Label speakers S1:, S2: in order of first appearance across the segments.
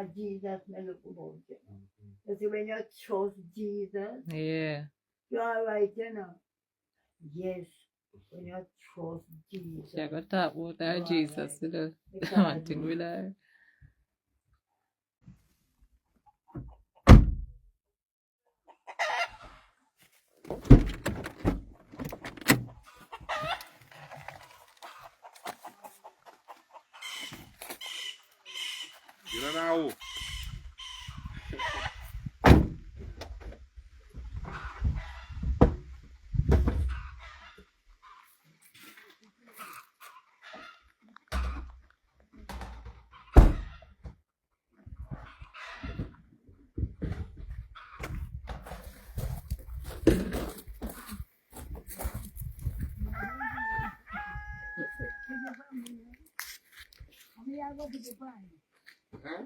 S1: Jesus me look about you. You see, when you trust Jesus,
S2: Yeah.
S1: you're alright, you know. Yes, when you trust Jesus.
S2: She got talk about her
S1: you're
S2: Jesus,
S1: alright.
S2: you know.
S1: Because
S2: One thing with her.
S3: You don't know. Huh?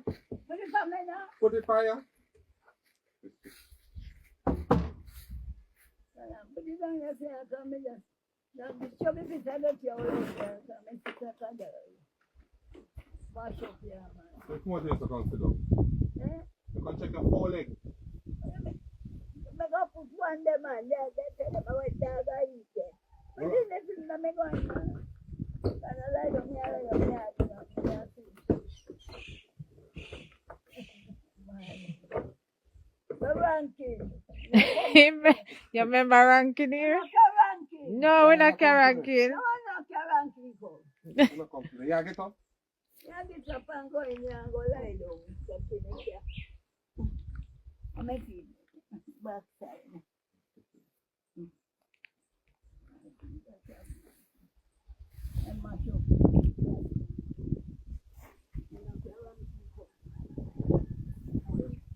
S3: Put it fire.
S1: Wash up here, man.
S3: Let's come out here to consider. You can check your 4 legs.
S1: I go put one them man, they tell them what dog I eat there. But then they feel that me going on. And I lie down here, the ranking.
S2: You remember ranking here?
S1: Ranking.
S2: No, we're not ranking.
S1: No, I'm not ranking.
S3: You don't come to the yard, get up.
S1: Yeah, get up and go in here and go lie down. Something here. I make it backside. And mash up.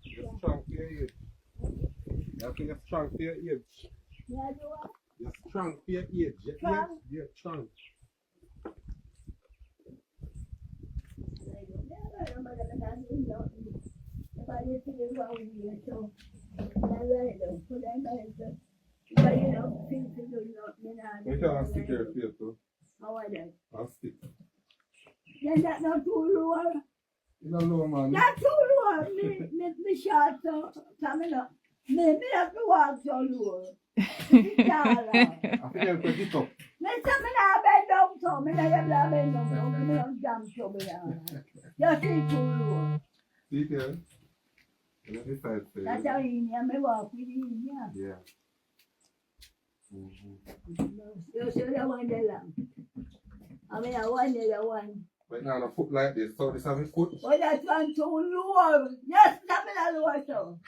S3: You're strong for your age. You think you're strong for your age.
S1: Yeah, do what?
S3: You're strong for your age.
S1: Strong?
S3: You're strong. You can't stick your face too.
S1: How are they?
S3: I'll stick.
S1: Then that's not too low.
S3: You don't know, man.
S1: Not too low. Me short so coming up. Me have to walk so low.
S3: I think you'll get up.
S1: Me say me not bend down so. Me not bend down so. Me not jump so. Me not. You see too low.
S3: See here? Let me decide for
S1: That's
S3: you.
S1: how in here me walk with him. Yeah.
S3: Yeah.
S1: You see the one there long. I mean I want the one.
S3: But now the foot like this, so this have a foot.
S1: Oh, that one too low. Yes, that me not low so.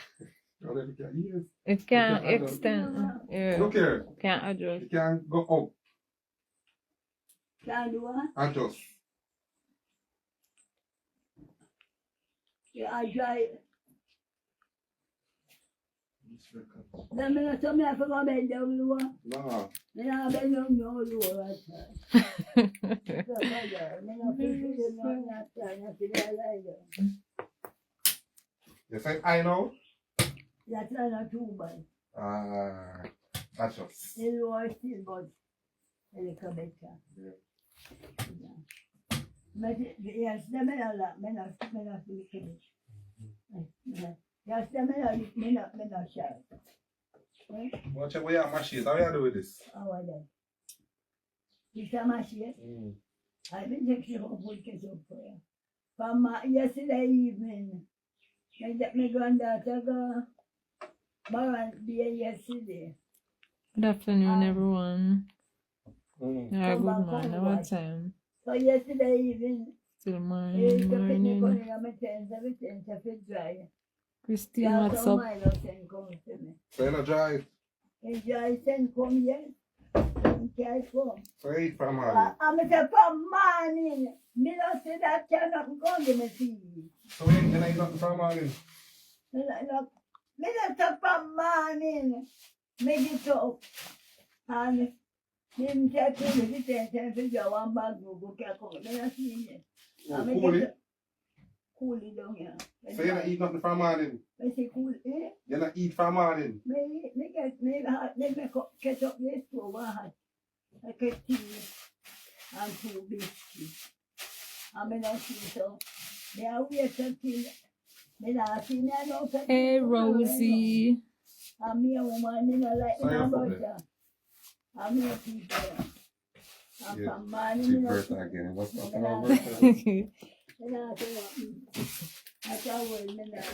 S3: Now let me get ears.
S2: It can't
S3: You can
S2: extend. Yeah.
S3: Look here.
S2: Can't adjust.
S3: You can go up.
S1: Can do what?
S3: Adjust.
S1: Yeah, I try. Then me not tell me I forgot bend down low.
S3: No.
S1: Me not bend down no low. That's right. Me not feel nothing.
S3: You say I know?
S1: That's not too bad.
S3: Adjust.
S1: The low is still good. A little better.
S3: Yeah.
S1: Yes, the me not feel it. Yes, the me not shy.
S3: Watch out where your machine is. How you do with this?
S1: How are they? It's a machine. I've been taking home for ketchup for you. From yesterday evening, my granddaughter go Baron beer yesterday.
S2: Good afternoon, everyone. Yeah, good
S1: From
S2: morning.
S1: Cornwall.
S2: What time?
S1: So yesterday evening,
S2: Still
S1: the
S2: morning.
S1: picnic on my tent, everything to fit dry.
S2: Christine,
S1: Yeah,
S2: what's
S1: so
S2: up?
S1: Milo send come to me.
S3: So you not drive.
S1: Enjoy send come yes. Enjoy come.
S3: So you eat from her.
S1: I'm say from morning. Me not say that cannot go to me see.
S3: So you ain't gonna eat nothing from morning.
S1: Me not say from morning. Me get up. And him take me the tent for your one bag go come. Me not see it.
S3: Cool it.
S1: Cool it down here.
S3: So you not eat nothing from morning.
S1: Me say cool eh?
S3: You not eat from morning.
S1: Me catch up this to one hat. I get tea and 2 biscuits. I mean, I see so. They are wait until Me not see me no pet.
S2: Hey, Rosie.
S1: I'm me a woman, me no like
S3: Sorry,
S1: me no
S3: I'm
S1: butter. I'm me a people. I'm
S3: Yeah.
S1: from man, me
S3: Cheap
S1: no.
S3: birthday again. What's
S1: Me
S3: up?
S1: not
S3: Birthday?
S1: me not say what. That's how well me not.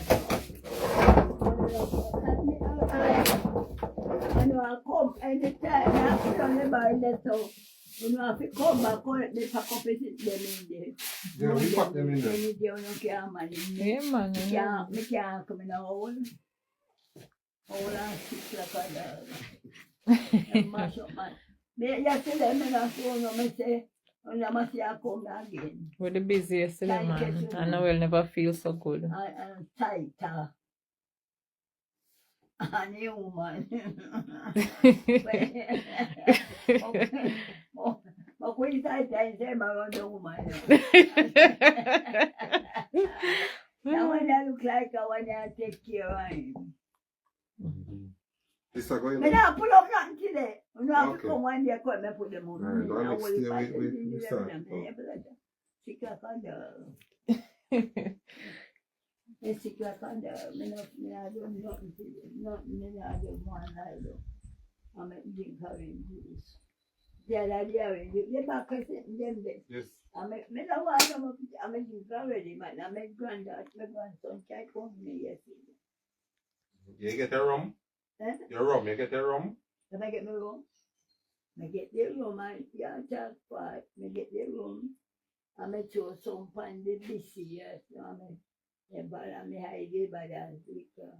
S1: I know I come anytime. I put on the bar there so. You know if you come back, they pack up and sit them in there.
S3: Yeah, we put them in there.
S1: Any day you don't care, man.
S2: Yeah, man.
S1: Me can't come in a hole. Hole and sit like a dog. And mash up, man. Me yesterday, me not phone no, me say, when I must see I come again.
S2: We're the busiest today, man. I know we'll never feel so good.
S1: And tighter. And you, woman. But when you tight, I say, my own woman. Now when I look like I want to take care of him.
S3: This is going
S1: Me not pull up nothing today. You know have to
S3: Okay.
S1: come one day, come and put them on.
S3: Alright,
S1: Me
S3: don't
S1: not
S3: mix
S1: hold it
S3: stay
S1: back
S3: with
S1: and
S3: start.
S1: sick like a dog. They sick like a dog. Me not do nothing to them. Nothing, me not do one like that. I make drink orange juice. The other day orange juice. They back and sitting them there.
S3: Yes.
S1: I make me no want them up. I make drink already, man. I make granddad, my grandson can't come to me yesterday.
S3: You get the rum?
S1: Eh?
S3: Your rum, you get the rum?
S1: If I get my room, I get the room, I can't talk part. I get the room, I may throw some pan the busy, yes. I may hide it by that liquor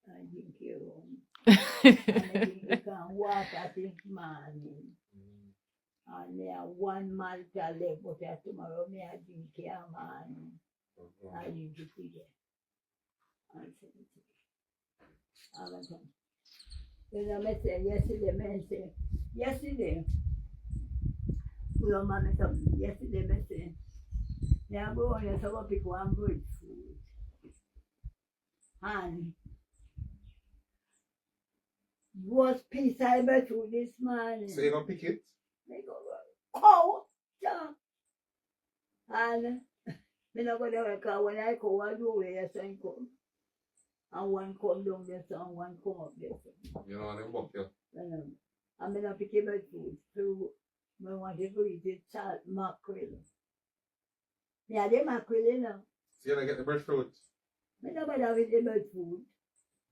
S1: and drink your room. And you can walk at this morning. And me have one Malta left, but tomorrow me I drink your morning. I drink it today. And send it to you. Then I say yesterday, well, man, yesterday, I say, yeah, go on, you have pick one good food. And was piece I bet food this morning.
S3: So you gonna pick it?
S1: They go, oh, yeah. And me not go there because when I come, I do where son come. And one come down there, and one come up there.
S3: You know, and then walk you.
S1: I'm going to pick my food. So, I want to go eat it salt mackerel. Yeah, the mackerel, you know.
S3: So you're gonna get the breadfruit?
S1: I don't bother with the bird food.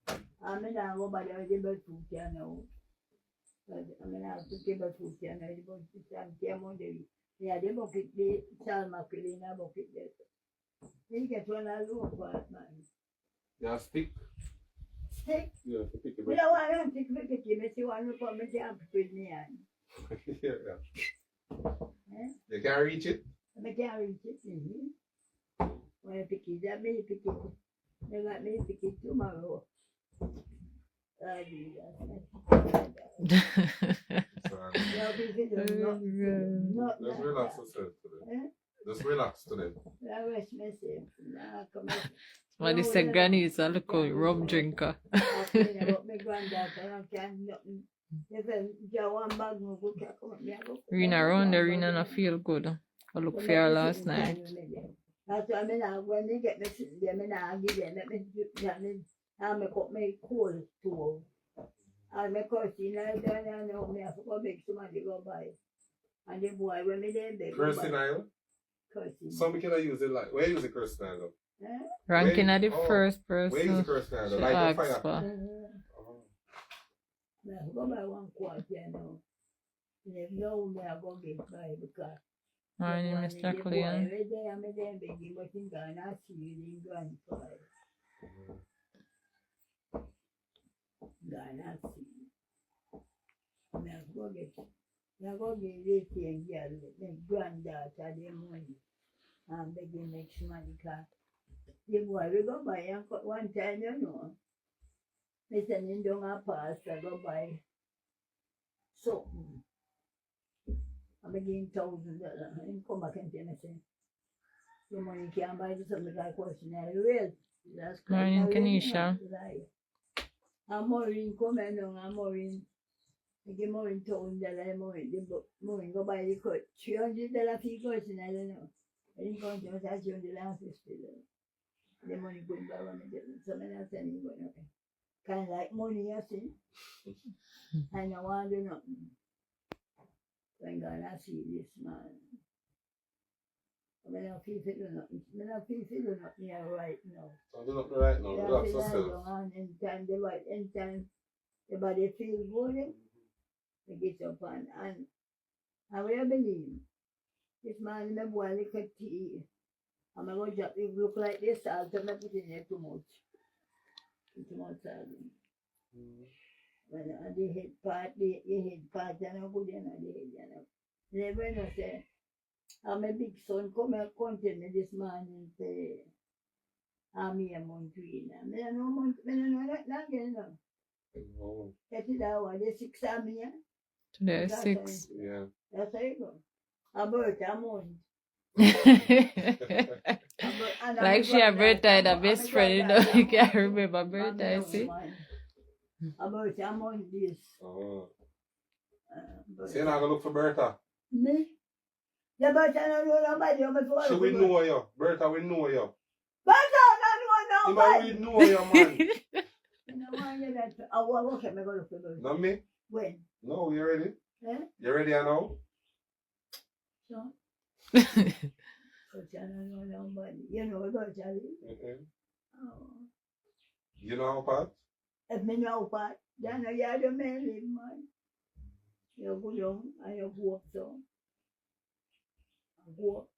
S1: I don't go bother with the bird food here now. But I mean, I have to take bird food here now. Yeah, the bucket, the salt mackerel in a bucket there. You get one of those part, man.
S3: Yeah, stick.
S1: Stick?
S3: Yeah, to pick the
S1: I don't want to take my picky. I want to come and jump with me.
S3: Yeah.
S1: Eh?
S3: You can't reach it?
S1: I can't reach it. When I pick it, I may pick it. They got me pick it tomorrow. I do that.
S3: Just relax yourself today. Just relax today.
S1: I rest myself. Now come on.
S2: Somebody said Granny is a little rum drinker.
S1: My granddad, I can't nothing. If I one bag, no good, come on.
S2: Rena around there, Rena not feel good. I look for her last night.
S1: That's why I mean, when they get me sitting there, I now give them, I make up my cold too. I make us in I don't know, I have to go make somebody go buy. And the boy, when me there, they go buy.
S3: Cursing Isle?
S1: Cursing.
S3: Some can use it like, where you use the cursing Isle?
S2: Ranking at the first
S3: Where you use the
S2: person.
S3: cursing Isle?
S2: She
S3: Like a
S2: asked
S3: fire?
S2: for.
S1: I go buy 1 quart, you know. And if no, I go get buy because.
S2: Morning, Mr. Clean.
S1: Every day I'm there begging, but in Ghana, I see you in grandfather. Ghana, I see. And I go get this thing, girl, my granddaughter, the money. I'm begging next money, because the boy we go buy and cut one time, you know. They send him down a pass, I go buy something. I'm begging $1,000. And come back and tell me, say, the money can't buy something like questionnaire. Real. That's
S2: Morning, Kenisha.
S1: I'm Maureen coming down, I'm Maureen. I give Maureen $1,000, Maureen go buy the cut. $300 fee questionnaire, I don't know. I didn't come to us at $350. The the money going back when I get it. So I'm not saying you going okay. Kind of like money, you see. And I want to do nothing. When God I see this man. When I feel do nothing. When I feel do nothing right now.
S3: So do nothing right now. Relax yourself.
S1: And anytime the body feels good, they get up and I will believe. This man in the boy like a tea. I'm going to just look like this, I'll put it in there too much. Too much salt. When the head part, the head part, and I go down on the head. Never know say, I'm a big son, come and content me this morning say, I'm here Montreal. I don't know Montreal, not again now. That's it, I want the 6 of me.
S2: Today is 6.
S3: Yeah.
S1: That's how you go. A birthday a month.
S2: Like she a birthday, the best friend, you know, you can't remember birthday, see?
S1: A birthday a month this.
S3: Oh. So you're not going to look for Bertha?
S1: Me? The birthday don't know nobody.
S3: She will know you. Bertha will know you.
S1: Bertha don't know nobody.
S3: He will know you, man.
S1: You know why you that? I will look at me go look for Bertha.
S3: Not me?
S1: When?
S3: No, you ready?
S1: Eh?
S3: You ready now?
S1: So? Bertha don't know nobody. You know Bertha live? Oh.
S3: You know how part?
S1: If me know part, then you are the man live, man. You go down and you go up so. Go up.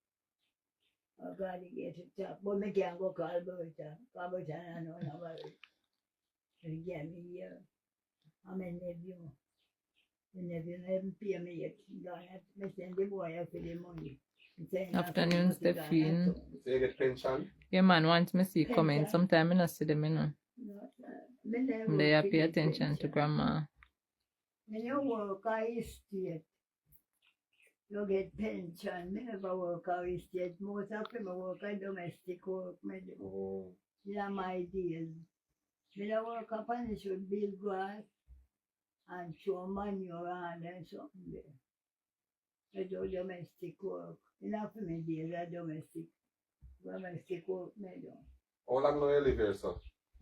S1: I got to get it up. But me can't go call Bertha. Call Bertha I know nobody. She get me here. I'm a nephew. The nephew never pay me yet. I send the boy for the money.
S2: Afternoon, Stephine.
S3: So you get pension?
S2: Yeah, man, once me see comment, sometime I not see them, you know. They pay attention to grandma.
S1: When you work on estate, you get pension. Me never work on estate. Most of them work on domestic work. In my days. Me never work upon it should build grass and show manure and something there. I do domestic work. Enough of me days are domestic work me do.
S3: How long now you live here, sir?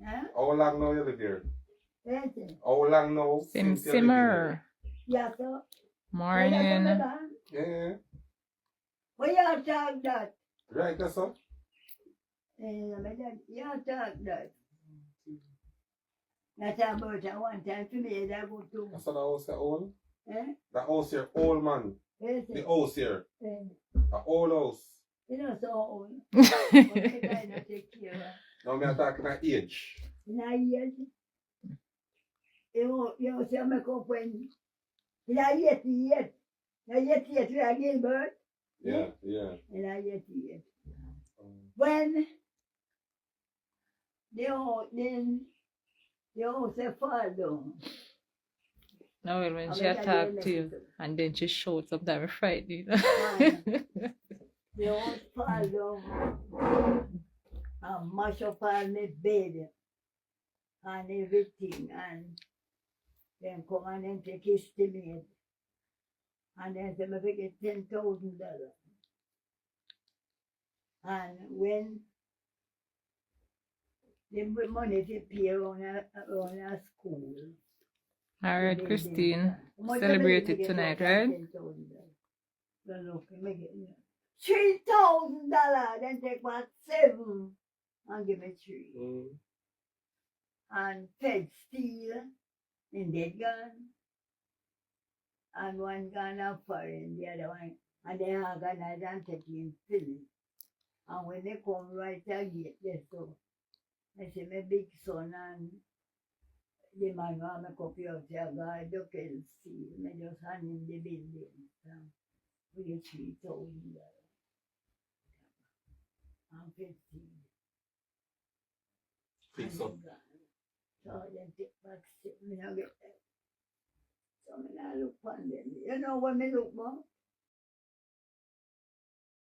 S1: Huh?
S3: How long now you live here?
S1: Anything?
S3: How long now?
S2: Simmer.
S1: Yeah, sir.
S2: Morning.
S3: Yeah.
S1: Well, you talk that.
S3: Right, that's sir.
S1: You talk that. That's about that one time to me that go to.
S3: That's the house here old?
S1: Eh?
S3: The house here old, man. The house here. The old house.
S1: You know so old. What you kind of take care of?
S3: Now me are talking at age.
S1: In a year. You say me come when. In a year. In a year we are Gilbert.
S3: Yeah.
S1: In a year. When the house fall down.
S2: No, well, when she attacked you, and then she showed sometimes frightened.
S1: The house fall down and mash up all my bed and everything, and then come and then take estimate and then say me get $10,000. And when they put money to pay on a school.
S2: Alright, Christine. Celebrate it tonight, right?
S1: $3,000. Then take back 7 and give me 3. And Fed steel in that gun. And one gun of foreign, the other one. And they are gonna then take in Philly. And when they come right again, they so I say my big son and the man who make up your guy, you can see, me just hand him the building. We get $3,000. And 15.
S3: Fix up.
S1: So then take back 6, me not get that. So me not look on them. You know when me look more?